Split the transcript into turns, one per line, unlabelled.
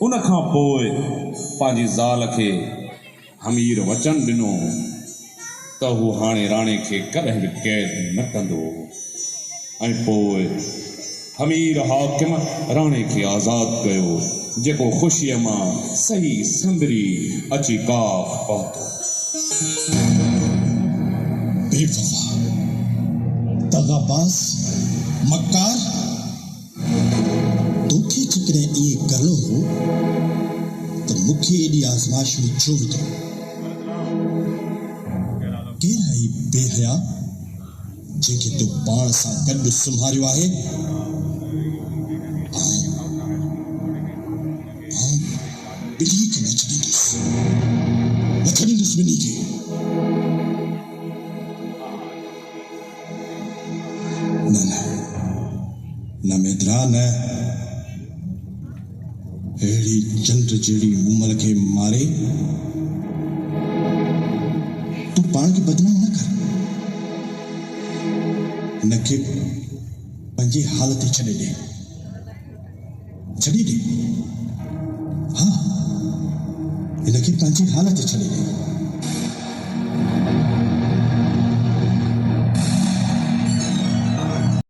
उन खां पोइ पंहिंजी ज़ाल खे हमीर वचन ॾिनो त हू हाणे राणे खे कॾहिं बि क़ैद न कंदो ऐं पोइ हमीर हाकिम राणे खे आज़ादु कयो जेको ख़ुशीअ मां सही संदरी अची काफ पहुतो
बेवफा दगाबाज मक्कार तोखे जेकॾहिं इहे करिणो हो त मूंखे एॾी आज़माइश में छो विधो केरु आहे बेहया जंहिंखे तूं पाण सां गॾु सुम्हारियो आहे ॿिली खे न छॾींदुसि ॿिन्ही खे न मेदरा न अहिड़ी चंड जहिड़ी उमल खे मारे तूं पाण खे बदनाम न कर हिनखे पंहिंजे हाल ते छॾे ॾे हा हिनखे पंहिंजे हाल ते छॾे ॾे